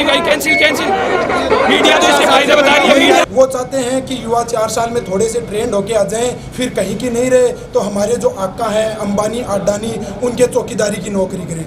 की गई cancel media तो इससे फायदा बता रही है। वो चाहते हैं कि युवा 4 साल में थोड़े से ट्रेंड होके आ जाएं, फिर कहीं की नहीं रहे तो हमारे जो आका हैं अंबानी अडानी उनके चौकीदारी की नौकरी करें।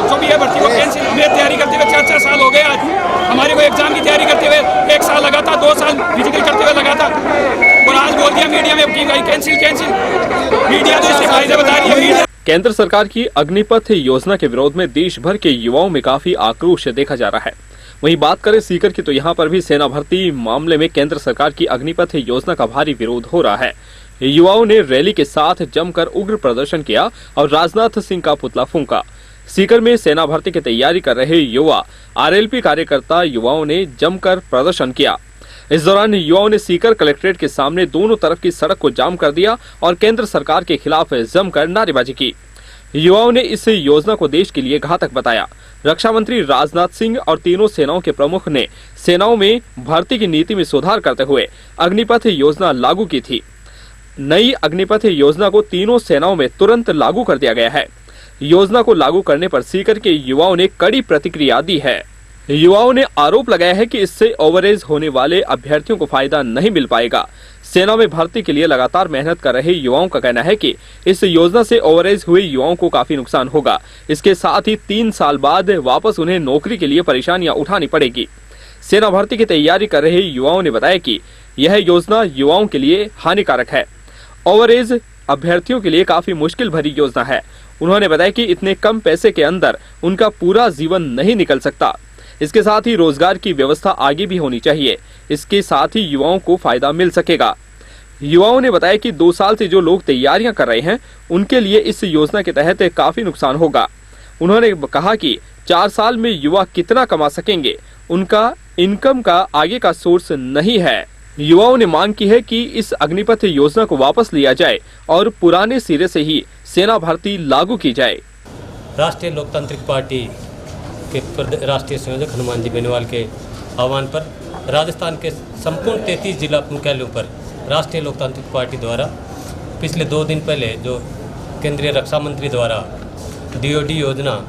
जो भी है भर्ती को कैंसिल में तैयारी करते हुए 4 साल हो गए। आज हमारे को एग्जाम की तैयारी करते हुए 1 साल लगा था, 2 साल फिजिकल करते हुए लगा था, और आज बोल दिया मीडिया में की गई कैंसिल मीडिया तो इससे फायदा बता रही है। केंद्र सरकार की अग्निपथ योजना के विरोध में देश भर के युवाओं में काफी आक्रोश देखा जा रहा है। वहीं बात करें सीकर की तो यहाँ पर भी सेना भर्ती मामले में केंद्र सरकार की अग्निपथ योजना का भारी विरोध हो रहा है। युवाओं ने रैली के साथ जमकर उग्र प्रदर्शन किया और राजनाथ सिंह का पुतला फूंका। सीकर में सेना भर्ती की तैयारी कर रहे युवा आरएलपी कार्यकर्ता युवाओं ने जमकर प्रदर्शन किया। इस दौरान युवाओं ने सीकर कलेक्ट्रेट के सामने दोनों तरफ की सड़क को जाम कर दिया और केंद्र सरकार के खिलाफ जमकर नारेबाजी की। युवाओं ने इस योजना को देश के लिए घातक बताया। रक्षा मंत्री राजनाथ सिंह और तीनों सेनाओं के प्रमुख ने सेनाओं में भर्ती की नीति में सुधार करते हुए अग्निपथ योजना लागू की थी। नई अग्निपथ योजना को तीनों सेनाओं में तुरंत लागू कर दिया गया है। योजना को लागू करने पर सीकर के युवाओं ने कड़ी प्रतिक्रिया दी है। युवाओं ने आरोप लगाया है कि इससे ओवरेज होने वाले अभ्यर्थियों को फायदा नहीं मिल पाएगा। सेना में भर्ती के लिए लगातार मेहनत कर रहे युवाओं का कहना है कि इस योजना से ओवरेज हुए युवाओं को काफी नुकसान होगा। इसके साथ ही 3 साल बाद वापस उन्हें नौकरी के लिए परेशानियां उठानी पड़ेगी। सेना भर्ती की तैयारी कर रहे युवाओं ने बताया कि यह योजना युवाओं के लिए हानिकारक है। ओवरेज अभ्यर्थियों के लिए काफी मुश्किल भरी योजना है। उन्होंने बताया कि इतने कम पैसे के अंदर उनका पूरा जीवन नहीं निकल सकता। इसके साथ ही रोजगार की व्यवस्था आगे भी होनी चाहिए। इसके साथ ही युवाओं को फायदा मिल सकेगा। युवाओं ने बताया कि 2 साल से जो लोग तैयारियां कर रहे हैं उनके लिए इस योजना के तहत काफी नुकसान होगा। उन्होंने कहा कि 4 साल में युवा कितना कमा सकेंगे, उनका इनकम का आगे का सोर्स नहीं है। युवाओं ने मांग की है कि इस अग्निपथ योजना को वापस लिया जाए और पुराने सिरे से ही सेना भर्ती लागू की जाए। राष्ट्रीय लोकतांत्रिक पार्टी के राष्ट्रीय संयोजक हनुमान जी बेनीवाल के आह्वान पर राजस्थान के संपूर्ण 33 जिला मुख्यालयों पर राष्ट्रीय लोकतांत्रिक पार्टी द्वारा पिछले 2 दिन पहले जो केंद्रीय रक्षा मंत्री द्वारा DOD योजना,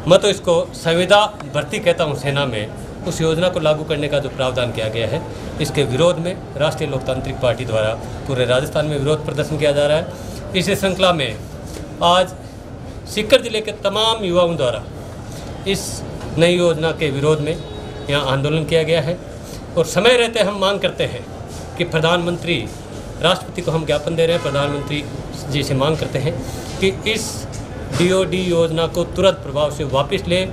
मैं तो इसको संविदा भर्ती कहता हूँ सेना में, उस योजना को लागू करने का जो प्रावधान किया गया है, इसके विरोध में राष्ट्रीय लोकतांत्रिक पार्टी द्वारा पूरे राजस्थान में विरोध प्रदर्शन किया जा रहा है। इस श्रृंखला में आज सीकर जिले के तमाम युवाओं द्वारा इस नई योजना के विरोध में यहाँ आंदोलन किया गया है और समय रहते हम मांग करते हैं कि प्रधानमंत्री, राष्ट्रपति को हम ज्ञापन दे रहे हैं, प्रधानमंत्री जी से मांग करते हैं कि इस DOD योजना को तुरंत प्रभाव से वापस ले।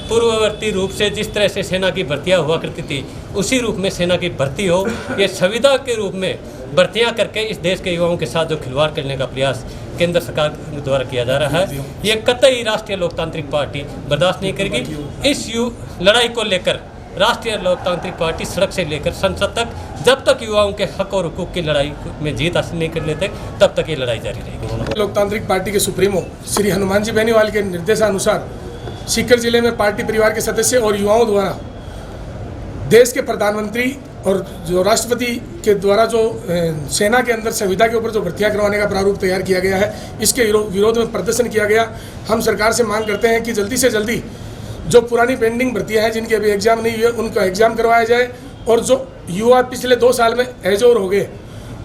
पूर्ववर्ती रूप से जिस तरह से सेना की भर्तियां हुआ करती थी उसी रूप में सेना की भर्ती हो। ये संविदा के रूप में भर्तियां करके इस देश के युवाओं के साथ जो खिलवाड़ करने का प्रयास केंद्र सरकार द्वारा किया जा रहा है, ये कतई राष्ट्रीय लोकतांत्रिक पार्टी बर्दाश्त नहीं करेगी। इस लड़ाई को लेकर राष्ट्रीय लोकतांत्रिक पार्टी सड़क से लेकर संसद तक, जब तक युवाओं के हक और हुकूक की लड़ाई में जीत हासिल नहीं कर लेते तब तक ये लड़ाई जारी रहेगी। लोकतांत्रिक पार्टी के सुप्रीमो श्री हनुमान जी बेनीवाल के निर्देशानुसार सीकर जिले में पार्टी परिवार के सदस्य और युवाओं द्वारा देश के प्रधानमंत्री और जो राष्ट्रपति के द्वारा जो सेना के अंदर संविदा के ऊपर जो भर्तियां करवाने का प्रारूप तैयार किया गया है, इसके विरोध में प्रदर्शन किया गया। हम सरकार से मांग करते हैं कि जल्दी से जल्दी जो पुरानी पेंडिंग भर्तियां हैं जिनके अभी एग्जाम नहीं हुए उनका एग्जाम करवाया जाए और जो युवा पिछले 2 साल में एजोर हो गए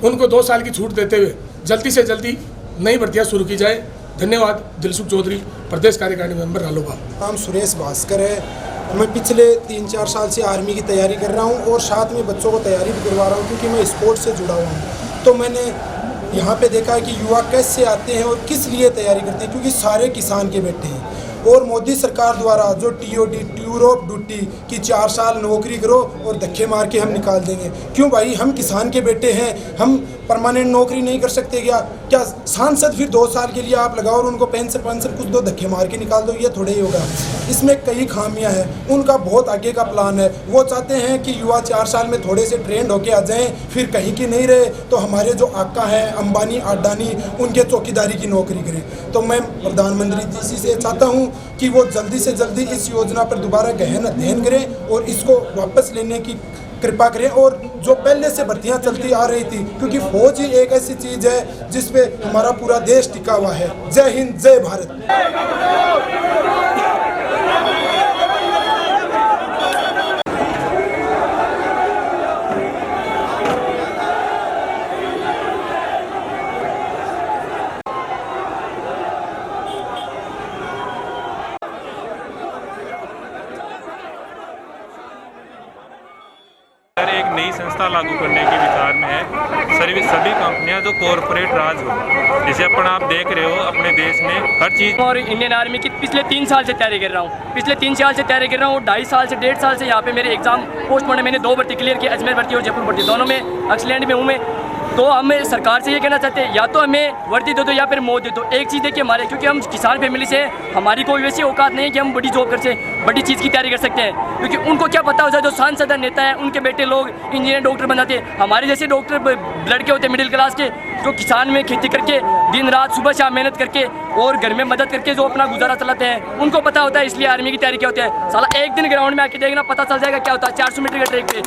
उनको 2 साल की छूट देते हुए जल्दी से जल्दी नई भर्तियाँ शुरू की जाए। धन्यवाद। दिलसुख चौधरी, प्रदेश कार्यकारिणी मेंबर रालोपा। नाम सुरेश भास्कर है। मैं पिछले 3-4 साल से आर्मी की तैयारी कर रहा हूँ और साथ में बच्चों को तैयारी भी करवा रहा हूँ, क्योंकि मैं स्पोर्ट्स से जुड़ा हुआ हूँ। तो मैंने यहाँ पे देखा है कि युवा कैसे आते हैं और किस लिए तैयारी करते हैं, क्योंकि सारे किसान के बेटे हैं। और मोदी सरकार द्वारा जो TOD टूर ऑफ ड्यूटी की 4 साल नौकरी करो और धक्के मार के हम निकाल देंगे। क्यों भाई, हम किसान के बेटे हैं, हम परमानेंट नौकरी नहीं कर सकते क्या सांसद फिर 2 साल के लिए आप लगाओ और उनको पेंशन कुछ दो, धक्के मार के निकाल दो, ये थोड़े ही होगा। इसमें कई खामियां हैं। उनका बहुत आगे का प्लान है। वो चाहते हैं कि युवा 4 साल में थोड़े से ट्रेंड होके आ जाएं, फिर कहीं की नहीं रहे तो हमारे जो आका हैं अंबानी अडानी उनके चौकीदारी की नौकरी करें। तो मैं प्रधानमंत्री जी से चाहता हूँ कि वो जल्दी से जल्दी इस योजना पर दोबारा गहन अध्ययन करें और इसको वापस लेने की कृपा करें। और जो पहले से भर्तियां चलती आ रही थी, क्योंकि फौज ही एक ऐसी चीज़ है जिस पे हमारा पूरा देश टिका हुआ है। जय हिंद, जय भारत। एक नई संस्था लागू करने के विचार में है। सभी कंपनियां जो कॉरपोरेट राज हो, जैसे आप देख रहे हो अपने देश में हर चीज़। और इंडियन आर्मी की पिछले 3 साल से तैयारी कर रहा हूँ। पिछले 3 साल से तैयारी कर रहा हूँ। 2.5 साल से 1.5 साल से यहाँ पे मेरे एग्जाम पोस्टमार्टम मैंने 2 भर्ती क्लियर की, अजमेर भर्ती और जयपुर भर्ती, दोनों में एक्सीलेंट में हूँ मैं। तो हम सरकार से ये कहना चाहते हैं, या तो हमें वर्दी दे दो या फिर मौत दे दो। एक चीज़ देखिए, हमारे क्योंकि हम किसान फैमिली से, हमारी कोई वैसी औकात नहीं है कि हम बड़ी जॉब कर से बड़ी चीज़ की तैयारी कर सकते हैं। क्योंकि उनको क्या पता होता है, जो सांसद नेता है उनके बेटे लोग इंजीनियर डॉक्टर बन जाते हैं। हमारे जैसे डॉक्टर लड़के होते हैं मिडिल क्लास के, जो किसान में खेती करके दिन रात सुबह शाम मेहनत करके और घर में मदद करके जो अपना गुजारा चलाते हैं, उनको पता होता है। इसलिए आर्मी की तैयारी क्या होती है। साला एक दिन ग्राउंड में आके देखना, पता चल जाएगा क्या होता है। 400 मीटर का ट्रैक पे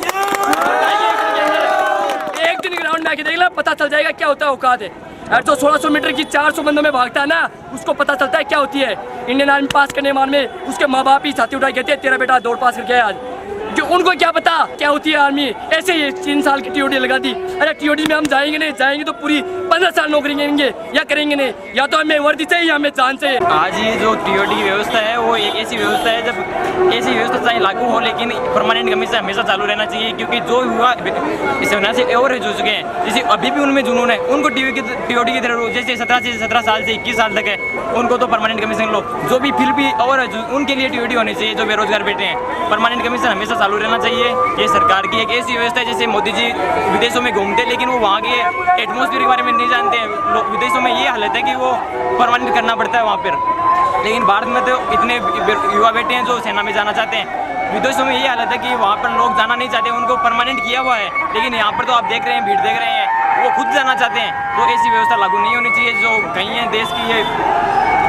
एक दिन ग्राउंड में आके देख लेना, पता चल जाएगा क्या होता है औकात है। और जो 1600 मीटर की 400 बंदों में भागता है ना, उसको पता चलता है क्या होती है। इंडियन आर्मी पास करने मान में उसके माँ बाप ही छाती उठा कहते हैं तेरा बेटा दौड़ पास करके आया आज। जो उनको क्या पता क्या होती है आर्मी। ऐसे ही 3 साल की TOD लगा दी। अरे TOD में हम जाएंगे तो पूरी 15 साल नौकरी करेंगे या करेंगे नहीं, या तो हमें वर्दी चाहिए या हमें जान चाहिए। आज ये जो TOD की व्यवस्था है वो एक ऐसी व्यवस्था है, जब ऐसी व्यवस्था चाहे लागू हो लेकिन परमानेंट कमीशन हमेशा चालू रहना चाहिए। क्योंकि जो युवा इस वजह से ओवर एज हो चुके हैं, जैसे अभी भी उनमें जुनून है, उनको TOD की तरह जैसे 17 साल से 21 साल तक है, उनको तो परमानेंट कमीशन लो। जो भी फिर भी ओवर एज उनके लिए TOD होनी चाहिए। जो बेरोजगार बैठे हैं, परमानेंट कमीशन हमेशा चालू रहना चाहिए। ये सरकार की एक ऐसी व्यवस्था है, जैसे मोदी जी विदेशों में घूमते हैं लेकिन वो वहाँ के एटमॉस्फेयर के बारे में नहीं जानते हैं। विदेशों में ये हालत है कि वो परमानेंट करना पड़ता है वहाँ पर। लेकिन भारत में तो इतने युवा बैठे हैं जो सेना में जाना चाहते हैं। विदेशों में ये हालत है कि वहाँ पर लोग जाना नहीं चाहते, उनको परमानेंट किया हुआ है। लेकिन यहाँ पर तो आप देख रहे हैं, भीड़ देख रहे हैं, वो खुद जाना चाहते हैं। तो ऐसी व्यवस्था लागू नहीं होनी चाहिए। जो कहीं है देश की, ये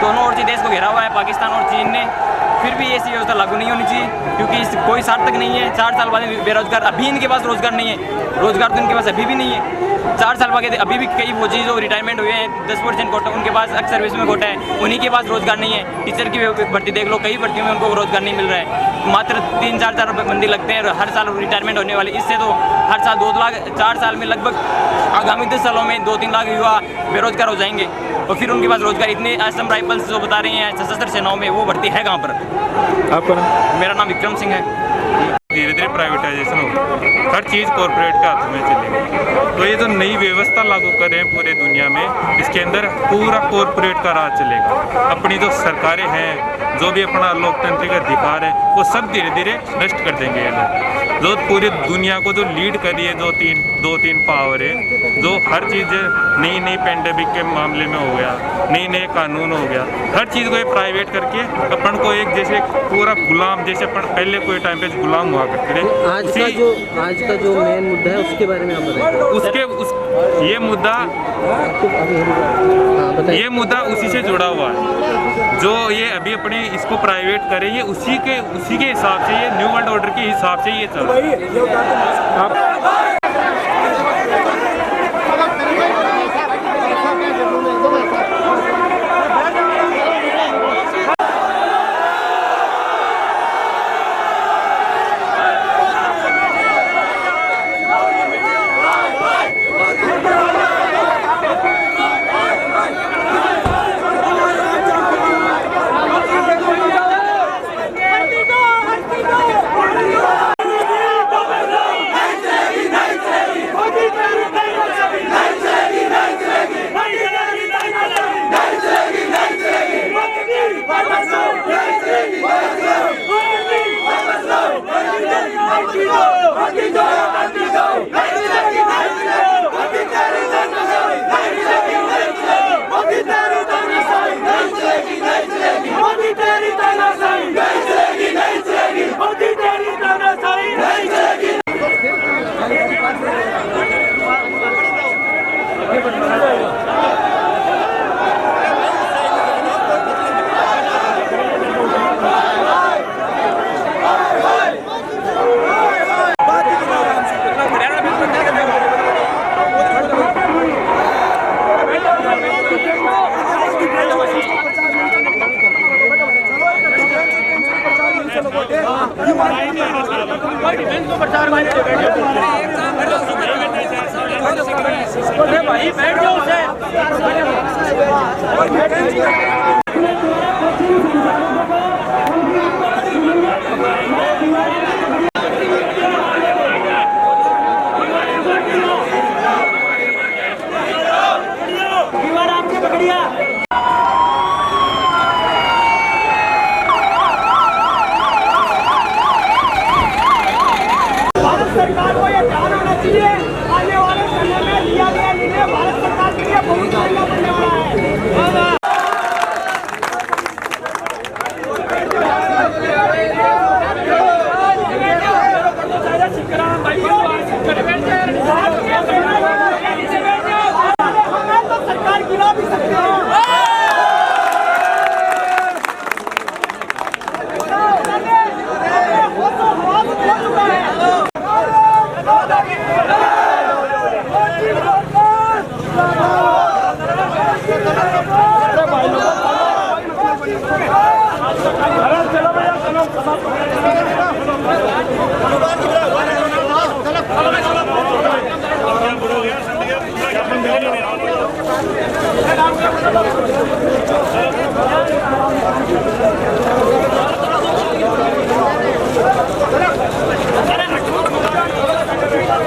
दोनों ओर से देश को घेरा हुआ है पाकिस्तान और चीन ने, फिर भी ऐसी व्यवस्था लागू नहीं होनी चाहिए। क्योंकि कोई सार्थक नहीं है। 4 साल बाद बेरोजगार, अभी इनके पास रोजगार नहीं है। रोजगार तो इनके पास अभी भी नहीं है। 4 साल बाद अभी भी कई फौजी जो रिटायरमेंट हुए हैं, 10% कोटा उनके पास सर्विस में कोटा है, उन्हीं के पास रोजगार नहीं है। टीचर की भर्ती देख लो, कई भर्तियों में उनको रोजगार नहीं मिल रहा है। मात्र 3-4 बंदी लगते हैं हर साल रिटायरमेंट होने वाले। इससे तो हर साल 2 लाख, 4 साल में लगभग आगामी 10 सालों में 2-3 लाख युवा बेरोजगार हो जाएंगे। और फिर उनके पास रोजगार, इतने असम राइफल्स जो बता रही हैं सशस्त्र सेनाओं में, वो भर्ती है कहाँ पर। आपका नाम? मेरा नाम विक्रम सिंह है। धीरे धीरे प्राइवेटाइजेशन हो, हर चीज़ कॉरपोरेट के हाथ में चलेगी। तो ये जो नई व्यवस्था लागू कर रहे हैं पूरे दुनिया में, इसके अंदर पूरा कॉरपोरेट का राज चलेगा। अपनी जो सरकारें हैं, जो भी अपना लोकतांत्रिक अधिकार है, वो सब धीरे धीरे नष्ट कर देंगे ये लोग। जो पूरी दुनिया को जो लीड कर रही है, दो तीन पावर है, जो हर चीज़ नई पेंडेमिक के मामले में हो गया, नए कानून हो गया, हर चीज़ को ये प्राइवेट करके अपन को एक जैसे पूरा गुलाम, जैसे अपन पहले कोई टाइम पे गुलाम हुआ करते थे। आज का जो मेन मुद्दा है उसके बारे में आप बताएं। ये मुद्दा उसी से जुड़ा हुआ है। जो ये अभी अपने इसको प्राइवेट करे, ये उसी के हिसाब से, ये न्यू वर्ल्ड ऑर्डर के हिसाब से ये चल रहा है। भारत सरकार को ये ध्यान होना चाहिए, आने वाले समय में लिया गया निर्णय भारत सरकार के लिए बहुत महंगा पड़ने वाला है। तो सरकार गिरा भी सकते हैं। चलो